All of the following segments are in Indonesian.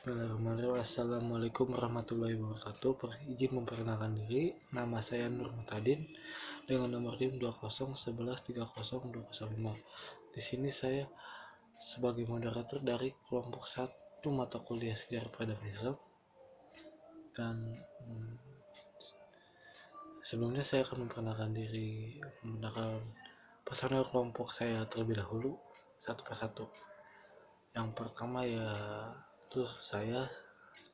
Bismillahirrahmanirrahim. Assalamualaikum warahmatullahi wabarakatuh. Izin memperkenalkan diri. Nama saya Nur Mutadin dengan nomor NIM 2011302005. Di sini saya sebagai moderator dari kelompok 1 mata kuliah Sejarah Peradaban Islam. Dan sebelumnya saya akan memperkenalkan diri, memperkenalkan personel kelompok saya terlebih dahulu satu persatu. Yang pertama itu saya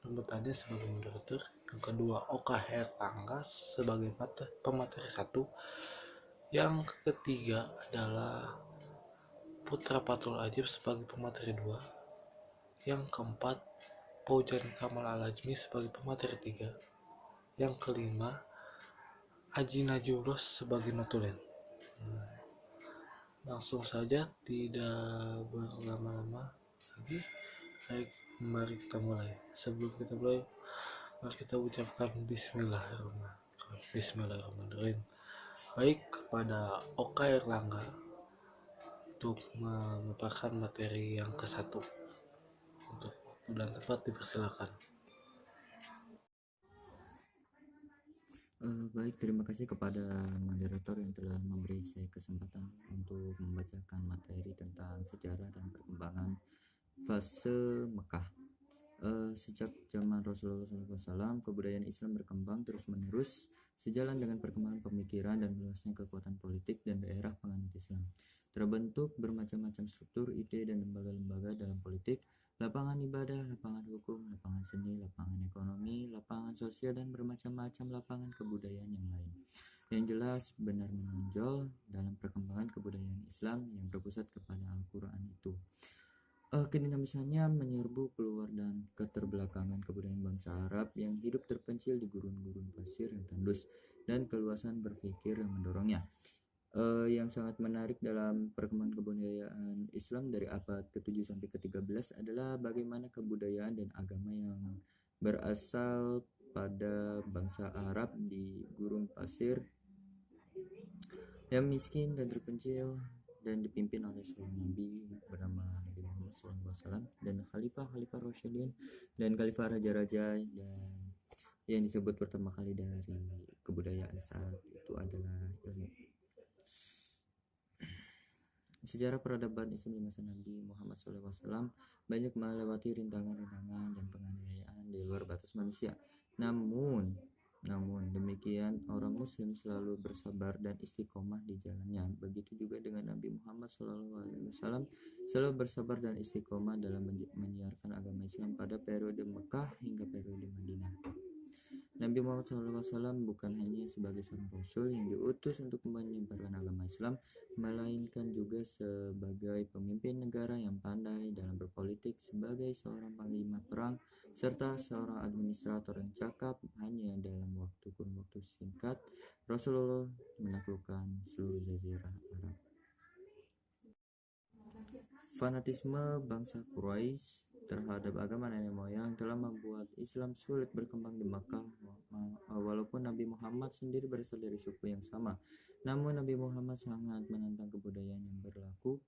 Tadi sebagai moderator, yang kedua Oka Herlangga sebagai pemateri 1, yang ketiga adalah Putra Patul Ajib sebagai pemateri 2, yang keempat Paujan Kamal Alajmi sebagai pemateri 3, yang kelima Haji Najibullah sebagai notulen. Langsung saja, tidak berlama-lama lagi, mari kita mulai. Sebelum kita mulai, mari kita ucapkan Bismillahirrahmanirrahim. Baik, kepada Oka Erlangga untuk memaparkan materi yang ke-1. Untuk waktu dan tempat dipersilakan. Baik, terima kasih kepada moderator yang telah memberi saya kesempatan untuk membacakan materi tentang sejarah dan perkembangan fase Mekah. Sejak zaman Rasulullah SAW, kebudayaan Islam berkembang terus-menerus sejalan dengan perkembangan pemikiran dan meluasnya kekuatan politik dan daerah penganut Islam. Terbentuk bermacam-macam struktur, ide, dan lembaga-lembaga dalam politik, lapangan ibadah, lapangan hukum, lapangan seni, lapangan ekonomi, lapangan sosial, dan bermacam-macam lapangan kebudayaan yang lain. Yang jelas benar menonjol dalam perkembangan kebudayaan Islam yang berpusat kepada Al-Quran itu. Kedinamisannya menyerbu keluar dan keterbelakangan kebudayaan bangsa Arab yang hidup terpencil di gurun-gurun pasir yang tandus dan keluasan berpikir yang mendorongnya. Yang sangat menarik dalam perkembangan kebudayaan Islam dari abad ke-7 sampai ke-13 adalah bagaimana kebudayaan dan agama yang berasal pada bangsa Arab di gurun pasir yang miskin dan terpencil dan dipimpin oleh seorang nabi bernama Nabi Muhammad SAW dan khalifah-khalifah Rasyidin dan khalifah raja-raja yang disebut pertama kali dari kebudayaan saat itu adalah ilmu. Sejarah peradaban Islam di masa Nabi Muhammad SAW banyak melewati rintangan-rintangan dan penganiayaan di luar batas manusia. Namun demikian orang Muslim selalu bersabar dan istiqomah di jalannya. Begitu juga dengan Nabi Muhammad SAW selalu bersabar dan istiqomah dalam menyiarkan agama Islam pada periode Mekah hingga periode Madinah. Nabi Muhammad SAW bukan hanya sebagai seorang rasul yang diutus untuk menyebarkan agama Islam, melainkan juga sebagai pemimpin negara yang pandai dalam berpolitik, sebagai seorang panglima perang, serta seorang administrator yang cakap. Hanya dalam kurun waktu singkat, Rasulullah menaklukkan seluruh jazirah Arab. Fanatisme bangsa Quraisy terhadap agama nenek moyang telah membuat Islam sulit berkembang di Makkah, walaupun Nabi Muhammad sendiri berasal dari suku yang sama. Namun Nabi Muhammad sangat menentang kebudayaan yang berlaku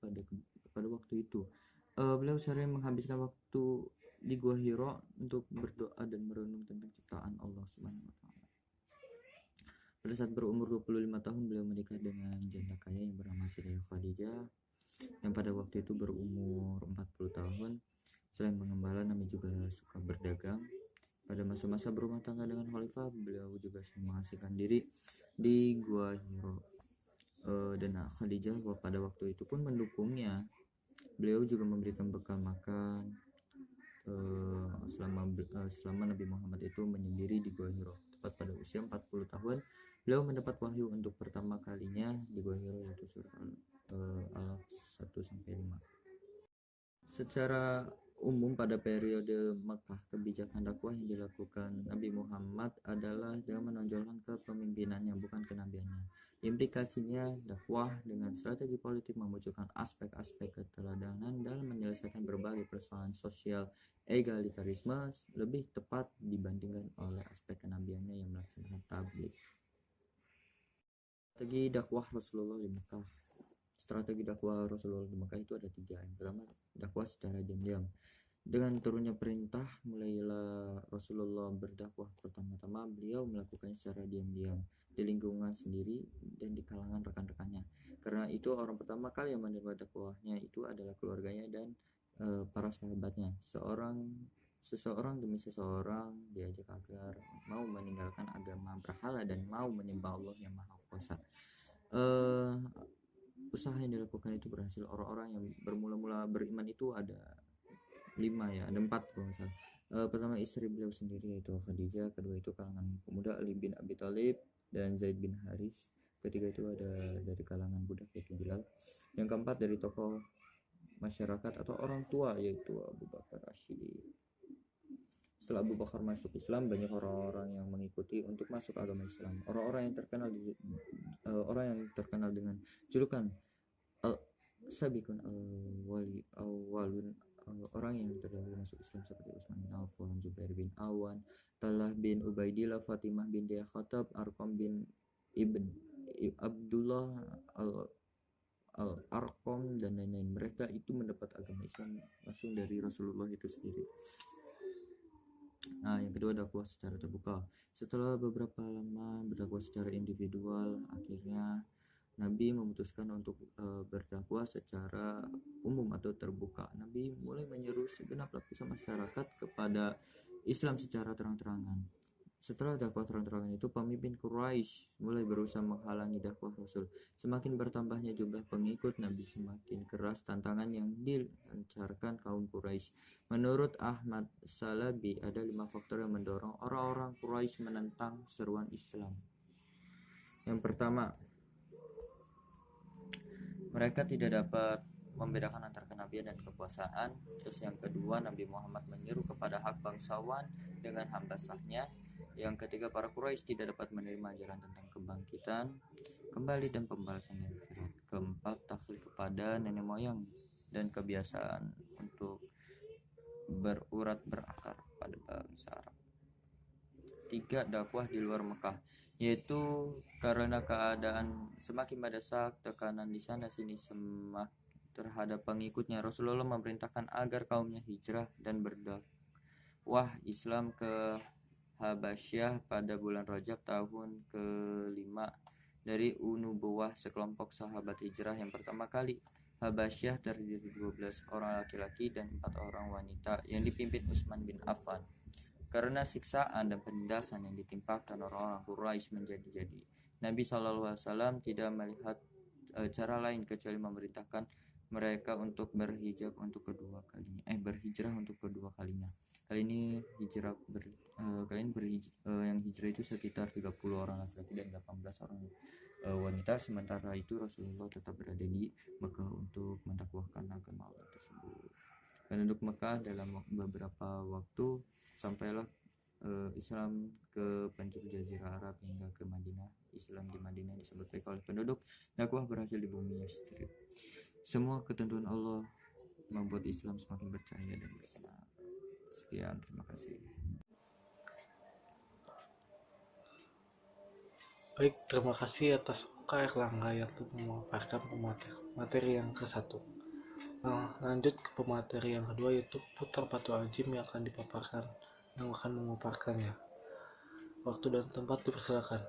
pada waktu itu. Beliau sering menghabiskan waktu di Gua Hiro untuk berdoa dan merenung tentang ciptaan Allah Subhanahu wa Ta'ala. Pada saat berumur 25 tahun, beliau menikah dengan janda kaya yang bernama Sayyidah Khadijah yang pada waktu itu berumur 40 tahun. Selain mengembala, Nabi juga suka berdagang. Pada masa-masa berumah tangga dengan khalifah, beliau juga sering mengasingkan diri di Gua Hiro. Dan Khadijah pada waktu itu pun mendukungnya. Beliau juga memberikan bekal makan selama Nabi Muhammad itu menyendiri di Gua Hiro. Tepat pada usia 40 tahun, beliau mendapat wahyu untuk pertama kalinya di Gua Hiro, yaitu surah Al-Alaq 1-5. Secara umum pada periode Makkah, kebijakan dakwah yang dilakukan Nabi Muhammad adalah dengan menonjolkan kepemimpinannya, bukan kenabiannya. Implikasinya, dakwah dengan strategi politik memunculkan aspek-aspek keteladanan dalam menyelesaikan berbagai persoalan sosial. Egalitarisme lebih tepat dibandingkan oleh aspek kenabiannya yang melaksanakan tabligh. Strategi dakwah Rasulullah di Mekah. Strategi dakwah Rasulullah di Mekah itu ada 3. Yang pertama, dakwah secara diam-diam. Dengan turunnya perintah, mulailah Rasulullah berdakwah. Pertama-tama beliau melakukannya secara diam-diam di lingkungan sendiri dan di kalangan rekan-rekannya. Karena itu orang pertama kali yang menerima dakwahnya itu adalah keluarganya dan para sahabatnya. Seseorang demi seseorang diajak agar mau meninggalkan agama berhala dan mau menyembah Allah yang Maha Kuasa. Usaha yang dilakukan itu berhasil. Orang-orang yang bermula-mula beriman itu ada 5 ya, ada 4 kalau misalnya. Pertama istri beliau sendiri yaitu Khadijah, kedua itu kalangan pemuda Ali bin Abi Thalib dan Zaid bin Haris, ketiga itu ada dari kalangan budak yaitu Bilal, yang keempat dari tokoh masyarakat atau orang tua yaitu Abu Bakar Asyidi. Setelah Abu Bakar masuk Islam, banyak orang-orang yang mengikuti untuk masuk agama Islam. Orang-orang yang terkenal dengan julukan Sabiqun al-Awwalun, orang yang terdahulu masuk Islam seperti Utsman bin Affan, Zubair bin Awan, Talha bin Ubaidillah, Fatimah bin Khattab, Arqam bin Ibn Abdullah al-Arqam dan lain-lain. Mereka itu mendapat agama Islam langsung dari Rasulullah itu sendiri. Nah, yang kedua dakwah secara terbuka. Setelah beberapa lama berdakwah secara individual, akhirnya Nabi memutuskan untuk berdakwah secara umum atau terbuka. Nabi mulai menyeru segenap lapisan masyarakat kepada Islam secara terang-terangan. Setelah dakwah terang-terangan itu, pemimpin Quraisy mulai berusaha menghalangi dakwah Rasul. Semakin bertambahnya jumlah pengikut Nabi, semakin keras tantangan yang dilancarkan kaum Quraisy. Menurut Ahmad Salabi, ada 5 faktor yang mendorong orang-orang Quraisy menentang seruan Islam. Yang pertama, mereka tidak dapat membedakan antara kenabian dan kekuasaan. Terus yang kedua, Nabi Muhammad menyeru kepada hak bangsawan dengan hamba sahnya. Yang ketiga, para Quraisy tidak dapat menerima ajaran tentang kebangkitan kembali dan pembalasan yang akhirat. Keempat, taklid kepada nenek moyang dan kebiasaan untuk berurat berakar pada bangsa Arab. 3, dakwah di luar Mekah, yaitu karena keadaan semakin mendesak, tekanan di sana sini terhadap pengikutnya, Rasulullah memerintahkan agar kaumnya hijrah dan berdakwah Islam ke Habasyah pada bulan Rajab tahun ke-5 dari Unubuwah, sekelompok sahabat hijrah yang pertama kali. Habasyah terdiri 12 orang laki-laki dan 4 orang wanita yang dipimpin Utsman bin Affan. Karena siksaan dan penindasan yang ditimpakan orang-orang Quraisy menjadi-jadi, Nabi SAW tidak melihat cara lain kecuali memerintahkan mereka untuk berhijrah untuk kedua kalinya. Kali ini yang hijrah itu sekitar 30 orang laki-laki dan 18 orang wanita. Sementara itu Rasulullah tetap berada di Mekah untuk mendakwahkan agama Allah tersebut. Penduduk Mekah dalam beberapa waktu sampailah Islam ke penjuru Jazirah Arab hingga ke Madinah. Islam di Madinah disambut baik oleh penduduk. Dakwah berhasil di bumi Yastrib. Semua ketentuan Allah membuat Islam semakin bercahaya dan bersinar. Sekian, terima kasih. Baik, terima kasih atas Kak Erlangga yang telah memaparkan materi yang ke-1. Nah, lanjut ke pemateri yang kedua, yaitu Putar Fatul Azim yang akan memaparkannya. Waktu dan tempat dipersilakan.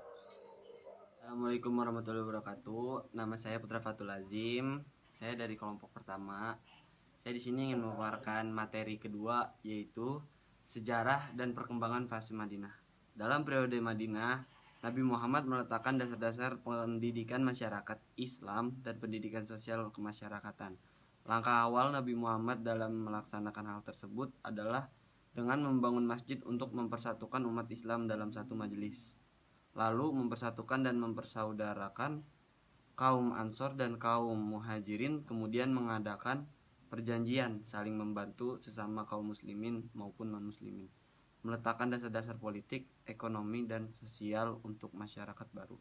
Assalamualaikum warahmatullahi wabarakatuh. Nama saya Putra Fatul Azim. Saya dari kelompok pertama. Saya di sini ingin memaparkan materi kedua, yaitu sejarah dan perkembangan fase Madinah. Dalam periode Madinah, Nabi Muhammad meletakkan dasar-dasar pendidikan masyarakat Islam dan pendidikan sosial kemasyarakatan. Langkah awal Nabi Muhammad dalam melaksanakan hal tersebut adalah dengan membangun masjid untuk mempersatukan umat Islam dalam satu majelis. Lalu mempersatukan dan mempersaudarakan kaum Ansor dan kaum Muhajirin, kemudian mengadakan perjanjian saling membantu sesama kaum muslimin maupun non-muslimin, meletakkan dasar-dasar politik, ekonomi, dan sosial untuk masyarakat baru.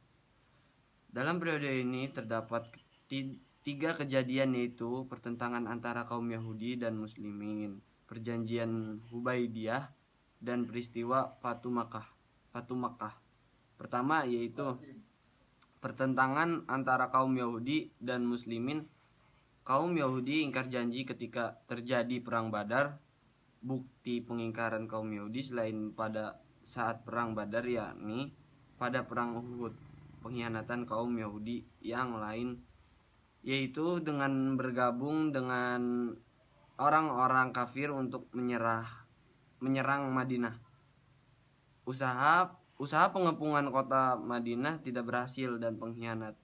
Dalam periode ini terdapat 3 kejadian, yaitu pertentangan antara kaum Yahudi dan muslimin, perjanjian Hubaidiyah, dan peristiwa Fatu Makkah. Pertama yaitu pertentangan antara kaum Yahudi dan muslimin. Kaum Yahudi ingkar janji ketika terjadi perang Badar. bukti pengingkaran kaum Yahudi selain pada saat perang Badar, yakni pada perang Uhud. Pengkhianatan kaum Yahudi yang lain yaitu dengan bergabung dengan orang-orang kafir untuk menyerang Madinah. Usaha pengepungan kota Madinah tidak berhasil dan pengkhianat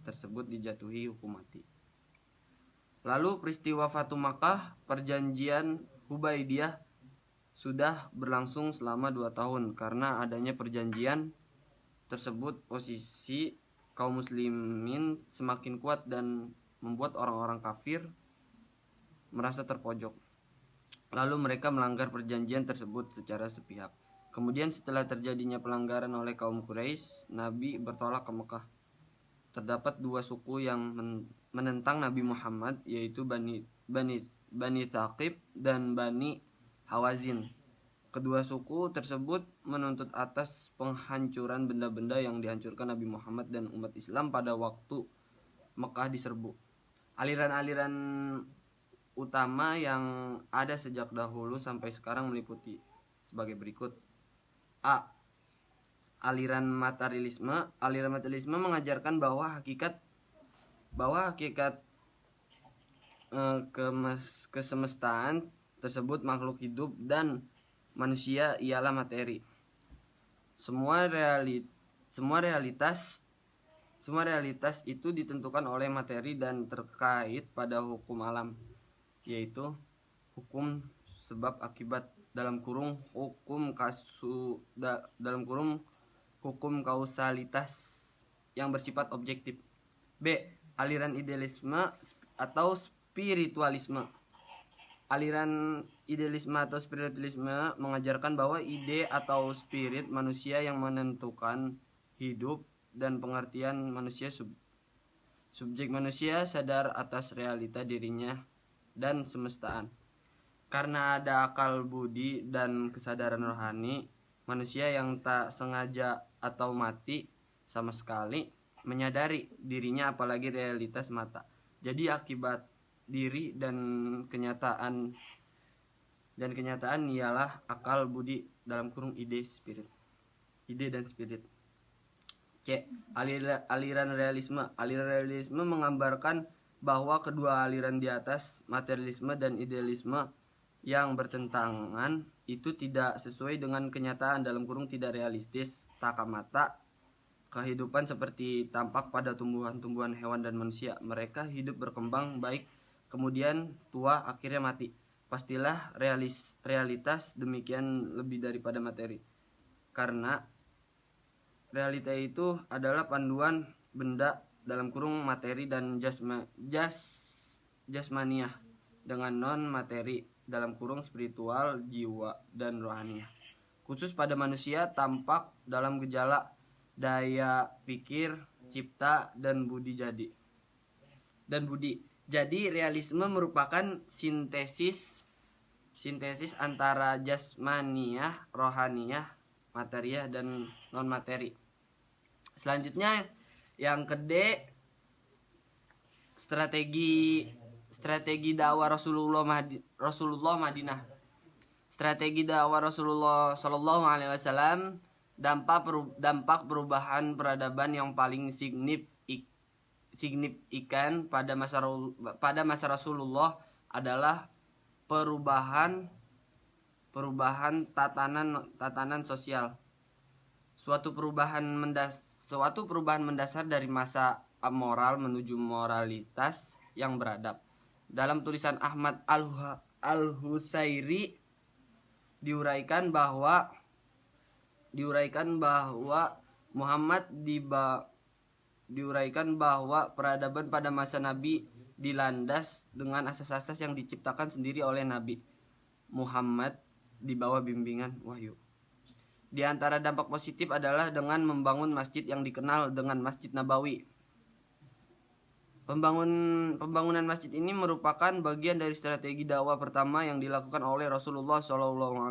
tersebut dijatuhi hukum mati. Lalu peristiwa Fatu Makkah, perjanjian Hudaybiyah sudah berlangsung selama 2 tahun. Karena adanya perjanjian tersebut, posisi kaum muslimin semakin kuat dan membuat orang-orang kafir merasa terpojok. Lalu mereka melanggar perjanjian tersebut secara sepihak. Kemudian setelah terjadinya pelanggaran oleh kaum Quraisy, Nabi bertolak ke Mekah. Terdapat 2 suku yang menentang Nabi Muhammad, yaitu Bani Thaqif dan Bani Hawazin. Kedua suku tersebut menuntut atas penghancuran benda-benda yang dihancurkan Nabi Muhammad dan umat Islam pada waktu Mekah diserbu. Aliran-aliran utama yang ada sejak dahulu sampai sekarang meliputi sebagai berikut. A. Aliran materialisme. Aliran materialisme mengajarkan bahwa hakikat kesemestaan tersebut makhluk hidup dan manusia ialah materi. Semua realitas itu ditentukan oleh materi dan terkait pada hukum alam, yaitu hukum sebab akibat hukum kausalitas yang bersifat objektif. B. Aliran idealisme atau spiritualisme. Aliran idealisme atau spiritualisme mengajarkan bahwa ide atau spirit manusia yang menentukan hidup dan pengertian manusia. Subjek manusia sadar atas realita dirinya dan semestaan. Karena ada akal budi dan kesadaran rohani, manusia yang tak sengaja atau mati sama sekali menyadari dirinya, apalagi realitas mata. Jadi akibat diri dan kenyataan ialah akal budi ide dan spirit. C. Aliran realisme. Aliran realisme menggambarkan bahwa kedua aliran di atas, materialisme dan idealisme yang bertentangan, itu tidak sesuai dengan kenyataan (tidak realistis). Tak mata kehidupan seperti tampak pada tumbuhan-tumbuhan, hewan dan manusia. Mereka hidup berkembang baik, kemudian tua, akhirnya mati. Pastilah realitas demikian lebih daripada materi. Karena realita itu adalah panduan benda materi dan jasmaniah dengan non materi spiritual, jiwa dan rohaniah. Khusus pada manusia tampak dalam gejala daya pikir, cipta dan budi. Jadi realisme merupakan sintesis antara jasmaniah, rohaniah, materiah dan non materi. Selanjutnya yang kedua, strategi dakwah Rasulullah Madinah. Strategi dakwah Rasulullah Shallallahu Alaihi Wasallam, dampak perubahan peradaban yang paling signifikan pada masa Rasulullah adalah perubahan tatanan sosial. Suatu perubahan mendasar dari masa amoral menuju moralitas yang beradab. Dalam tulisan Ahmad Al-Husairi diuraikan bahwa peradaban pada masa Nabi dilandas dengan asas-asas yang diciptakan sendiri oleh Nabi Muhammad di bawah bimbingan wahyu. Di antara dampak positif adalah dengan membangun masjid yang dikenal dengan Masjid Nabawi. Pembangunan masjid ini merupakan bagian dari strategi dakwah pertama yang dilakukan oleh Rasulullah SAW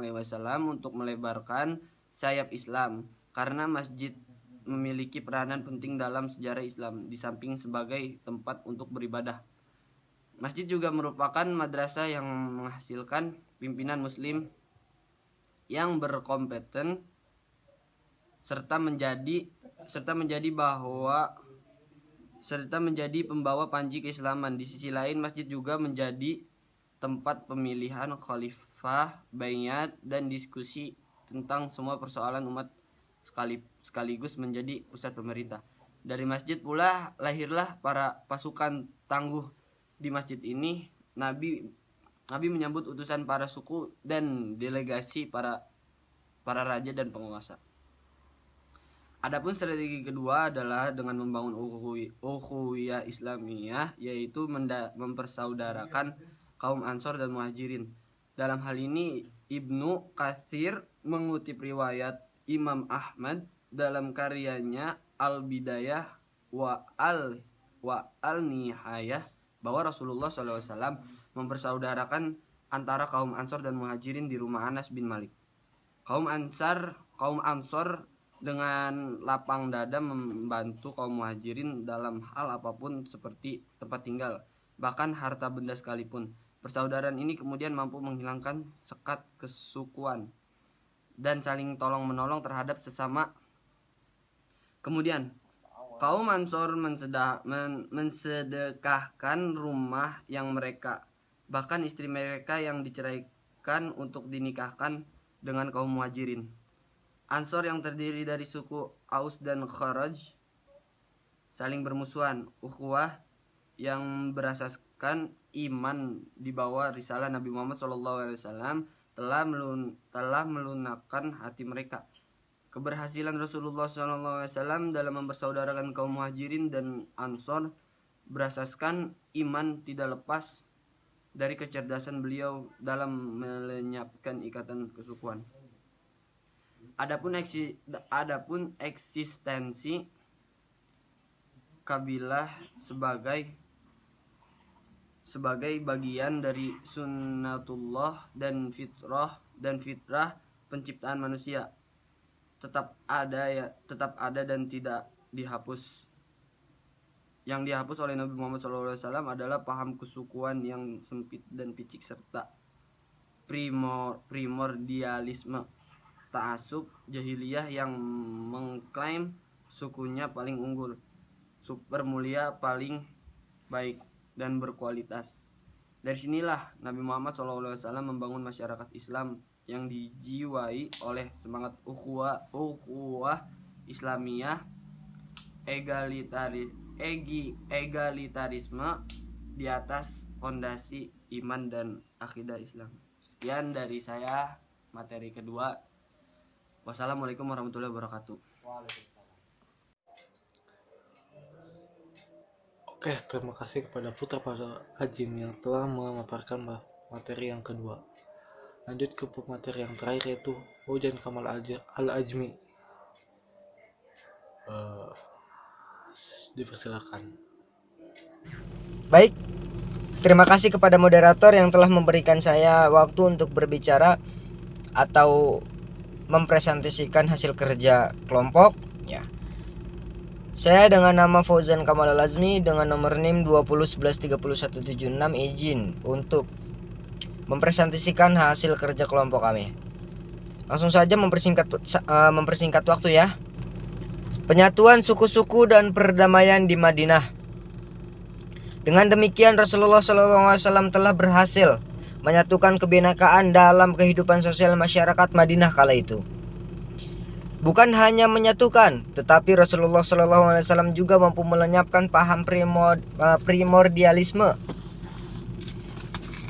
untuk melebarkan sayap Islam, karena masjid memiliki peranan penting dalam sejarah Islam di samping sebagai tempat untuk beribadah. Masjid juga merupakan madrasah yang menghasilkan pimpinan muslim yang berkompeten serta menjadi pembawa panji keislaman. Di sisi lain, masjid juga menjadi tempat pemilihan khalifah, baiat, dan diskusi tentang semua persoalan umat sekaligus menjadi pusat pemerintah. Dari masjid pula lahirlah para pasukan tangguh. Di masjid ini Nabi menyambut utusan para suku dan delegasi para raja dan penguasa. Adapun strategi kedua adalah dengan membangun ukhuwiyah Islamiyah, yaitu mempersaudarakan kaum Ansor dan Muhajirin. Dalam hal ini Ibnu Katsir mengutip riwayat Imam Ahmad dalam karyanya Al-Bidayah wa Al-Nihayah bahwa Rasulullah SAW mempersaudarakan antara kaum Ansor dan Muhajirin di rumah Anas bin Malik. Kaum Ansor dengan lapang dada membantu kaum Muhajirin dalam hal apapun seperti tempat tinggal, bahkan harta benda sekalipun. Persaudaraan ini kemudian mampu menghilangkan sekat kesukuan dan saling tolong-menolong terhadap sesama. Kemudian kaum Ansor mensedekahkan rumah yang mereka, bahkan istri mereka yang diceraikan untuk dinikahkan dengan kaum Muhajirin. Ansor yang terdiri dari suku Aus dan Kharaj saling bermusuhan. Ukhuwah yang berasaskan iman di bawah risalah Nabi Muhammad SAW telah melunakkan hati mereka. Keberhasilan Rasulullah SAW dalam mempersaudarakan kaum Muhajirin dan Ansor berasaskan iman tidak lepas dari kecerdasan beliau dalam melenyapkan ikatan kesukuan. Adapun eksistensi kabilah sebagai bagian dari sunnatullah dan fitrah penciptaan manusia tetap ada dan tidak dihapus. Yang dihapus oleh Nabi Muhammad SAW adalah paham kesukuan yang sempit dan picik serta primordialisme, ta'assub jahiliyah yang mengklaim sukunya paling unggul, super mulia, paling baik dan berkualitas. Dari sinilah Nabi Muhammad SAW membangun masyarakat Islam yang dijiwai oleh semangat ukhuwah Islamiyah, egalitarisme di atas fondasi iman dan akidah Islam. Sekian dari saya materi kedua. Wassalamualaikum warahmatullahi wabarakatuh. Oke, terima kasih kepada Putra Fatul Azim yang telah memaparkan materi yang kedua. Lanjut ke materi yang terakhir, yaitu Hujan Kamal Al-Ajmi. Dipersilakan. Baik, terima kasih kepada moderator yang telah memberikan saya waktu untuk berbicara atau mempresentasikan hasil kerja kelompok ya. Saya dengan nama Fauzan Kamal Al-Azmi dengan nomor NIM 20113176 izin untuk mempresentasikan hasil kerja kelompok kami. Langsung saja mempersingkat waktu ya. Penyatuan suku-suku dan perdamaian di Madinah. Dengan demikian Rasulullah SAW telah berhasil menyatukan kebinekaan dalam kehidupan sosial masyarakat Madinah kala itu. Bukan hanya menyatukan, tetapi Rasulullah SAW juga mampu melenyapkan paham primordialisme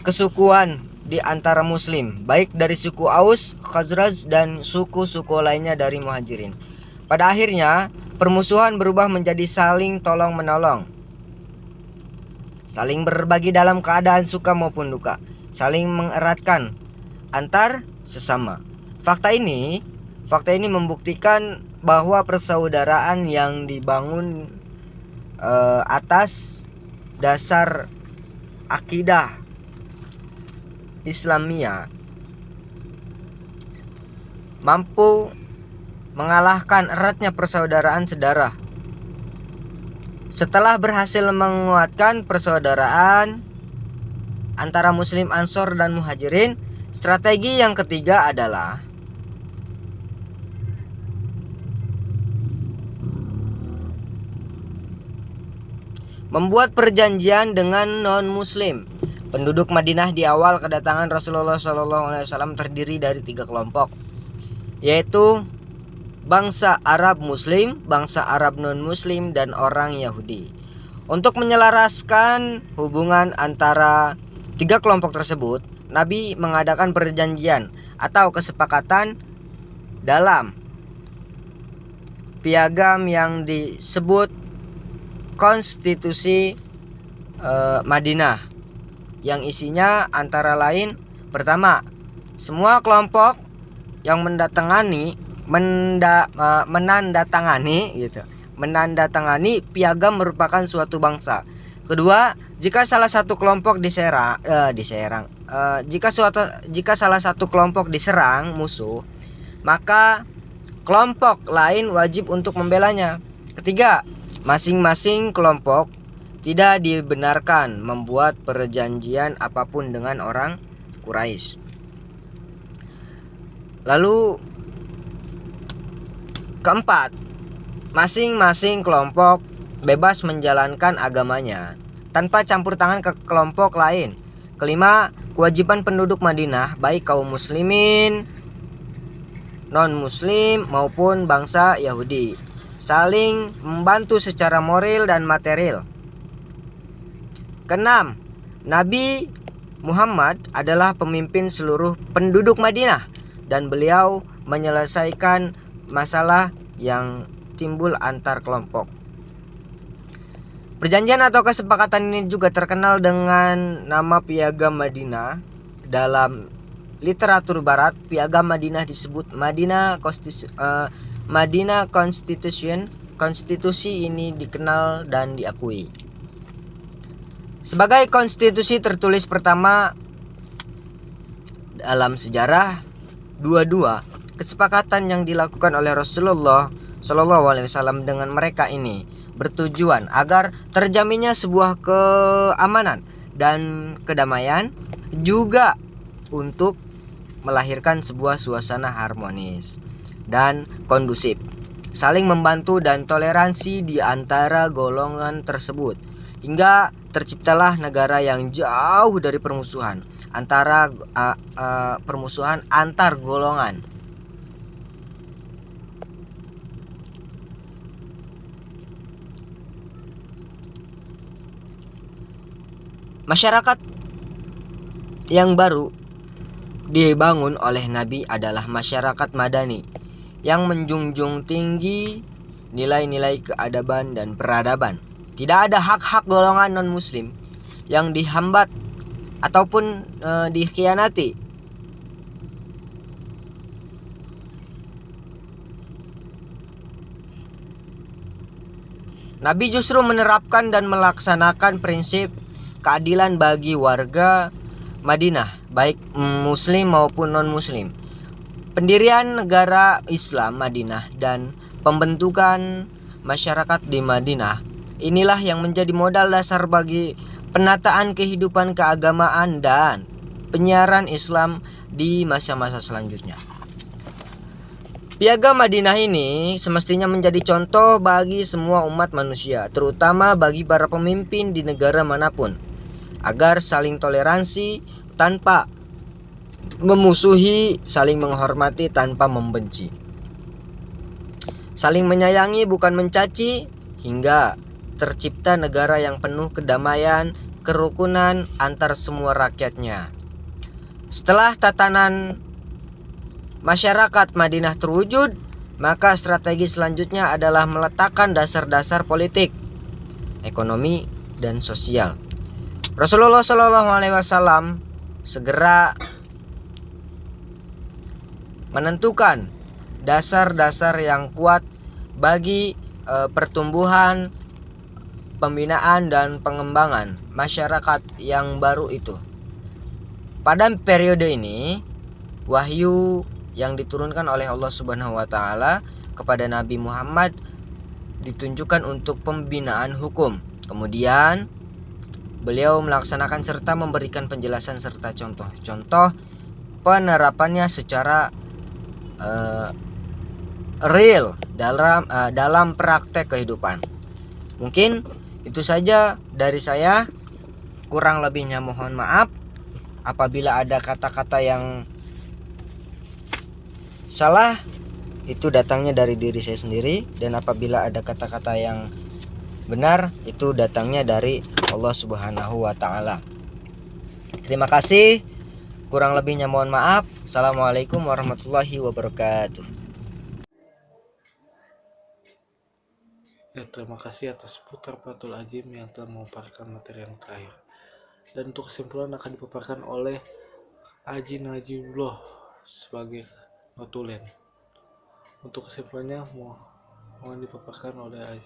kesukuan di antara Muslim, baik dari suku Aus, Khazraj, dan suku-suku lainnya dari Muhajirin. Pada akhirnya, permusuhan berubah menjadi saling tolong-menolong, saling berbagi dalam keadaan suka maupun duka, saling mengeratkan antar sesama. Fakta ini membuktikan bahwa persaudaraan yang dibangun atas dasar akidah Islamiyah mampu mengalahkan eratnya persaudaraan sedarah. Setelah berhasil menguatkan persaudaraan antara Muslim Ansor dan Muhajirin. Strategi yang ketiga adalah membuat perjanjian dengan non-Muslim. Penduduk Madinah di awal kedatangan Rasulullah SAW terdiri dari 3 kelompok, yaitu bangsa Arab Muslim, bangsa Arab non-Muslim, dan orang Yahudi. Untuk menyelaraskan hubungan antara 3 kelompok tersebut, Nabi mengadakan perjanjian atau kesepakatan dalam piagam yang disebut Konstitusi Madinah, yang isinya antara lain, pertama, semua kelompok yang menandatangani piagam merupakan suatu bangsa. Kedua, jika salah satu kelompok jika salah satu kelompok diserang musuh, maka kelompok lain wajib untuk membelanya. Ketiga, masing-masing kelompok tidak dibenarkan membuat perjanjian apapun dengan orang Quraisy. Lalu keempat, masing-masing kelompok bebas menjalankan agamanya tanpa campur tangan ke kelompok lain. Kelima, kewajiban penduduk Madinah, baik kaum muslimin, non-muslim maupun bangsa Yahudi, saling membantu secara moral dan material. Keenam, Nabi Muhammad adalah pemimpin seluruh penduduk Madinah dan beliau menyelesaikan masalah yang timbul antar kelompok. Perjanjian atau kesepakatan ini juga terkenal dengan nama Piagam Madinah. Dalam literatur barat, Piagam Madinah disebut Madinah Constitution. Konstitusi ini dikenal dan diakui sebagai konstitusi tertulis pertama dalam sejarah. Dua-dua kesepakatan yang dilakukan oleh Rasulullah SAW dengan mereka ini bertujuan agar terjaminnya sebuah keamanan dan kedamaian, juga untuk melahirkan sebuah suasana harmonis dan kondusif, saling membantu dan toleransi di antara golongan tersebut, hingga terciptalah negara yang jauh dari permusuhan antar golongan. Masyarakat yang baru dibangun oleh Nabi adalah masyarakat Madani yang menjunjung tinggi nilai-nilai keadaban dan peradaban. Tidak ada hak-hak golongan non-muslim yang dihambat ataupun dikhianati. Nabi justru menerapkan dan melaksanakan prinsip keadilan bagi warga Madinah, baik muslim maupun non-muslim. Pendirian negara Islam Madinah dan pembentukan masyarakat di Madinah, inilah yang menjadi modal dasar bagi penataan kehidupan keagamaan dan penyiaran Islam di masa-masa selanjutnya. Piagam Madinah ini semestinya menjadi contoh bagi semua umat manusia, terutama bagi para pemimpin di negara manapun, agar saling toleransi tanpa memusuhi, saling menghormati tanpa membenci, saling menyayangi bukan mencaci, hingga tercipta negara yang penuh kedamaian, kerukunan antar semua rakyatnya. Setelah tatanan masyarakat Madinah terwujud, maka strategi selanjutnya adalah meletakkan dasar-dasar politik, ekonomi, dan sosial. Rasulullah SAW segera menentukan dasar-dasar yang kuat bagi pertumbuhan, pembinaan, dan pengembangan masyarakat yang baru itu. Pada periode ini, wahyu yang diturunkan oleh Allah Subhanahu wa taala kepada Nabi Muhammad ditunjukkan untuk pembinaan hukum. Kemudian Beliau melaksanakan serta memberikan penjelasan serta contoh-contoh penerapannya secara real dalam praktek kehidupan. Mungkin itu saja dari saya. Kurang lebihnya mohon maaf apabila ada kata-kata yang salah, itu datangnya dari diri saya sendiri, dan apabila ada kata-kata yang benar, itu datangnya dari Allah Subhanahu wa taala. Terima kasih. Kurang lebihnya mohon maaf. Assalamualaikum warahmatullahi wabarakatuh. Terima kasih atas Putra Fatul Azim yang telah memaparkan materi yang terakhir. Dan untuk kesimpulan akan dipaparkan oleh Haji Najibullah sebagai notulen. Untuk kesimpulannya mohon dipaparkan oleh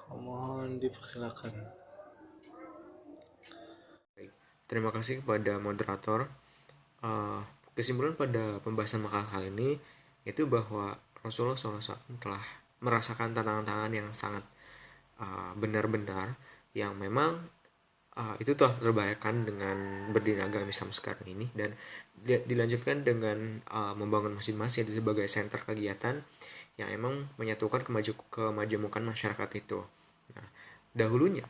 mohon dipersilakan. Terima kasih kepada moderator. Kesimpulan pada pembahasan makalah kali ini itu bahwa Rasulullah SAW telah merasakan tantangan-tantangan yang sangat benar-benar, yang memang itu telah terbayarkan dengan berdirinya agama Islam sekarang ini, dan dilanjutkan dengan membangun masjid-masjid sebagai senter kegiatan yang emang menyatukan kemajemukan masyarakat itu. Nah, dahulunya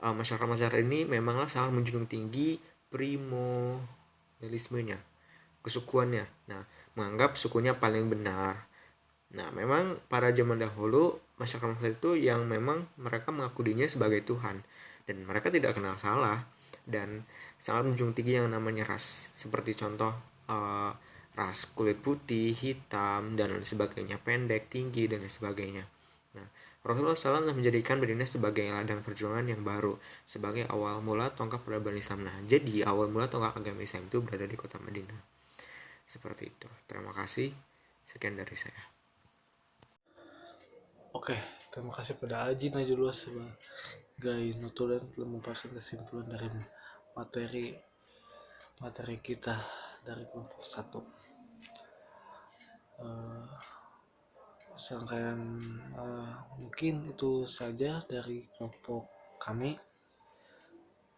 masyarakat ini memanglah sangat menjunjung tinggi primordialismenya, kesukuannya. Nah, menganggap sukunya paling benar. Nah, memang pada zaman dahulu masyarakat itu yang memang mereka mengaku dirinya sebagai Tuhan, dan mereka tidak kenal salah dan sangat menjunjung tinggi yang namanya ras, seperti contoh ras kulit putih, hitam, dan lain sebagainya, pendek, tinggi, dan lain sebagainya. Nah, Rasulullah SAW menjadikan Madinah sebagai ladang perjuangan yang baru, sebagai awal mula tonggak peradaban Islam. Nah, jadi awal mula tonggak agama Islam itu berada di kota Madinah. Seperti itu. Terima kasih. Sekian dari saya. Oke, terima kasih pada Haji Najibullah sebagai notulen telah memaparkan kesimpulan dari materi kita dari kelompok 1. Serangkaian mungkin itu saja dari kelompok kami.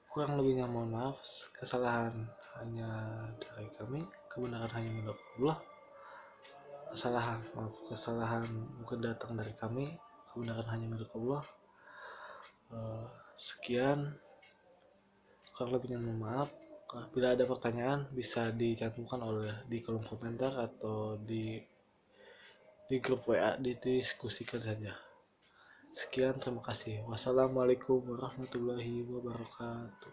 Kurang lebihnya mohon maaf. Kesalahan hanya dari kami, kebenaran hanya milik Allah. Kesalahan mungkin datang dari kami, kebenaran hanya milik Allah. Sekian, kurang lebihnya mohon maaf. Bila ada pertanyaan bisa dicantumkan di kolom komentar atau di grup WA, didiskusikan saja. Sekian, terima kasih. Wassalamualaikum warahmatullahi wabarakatuh.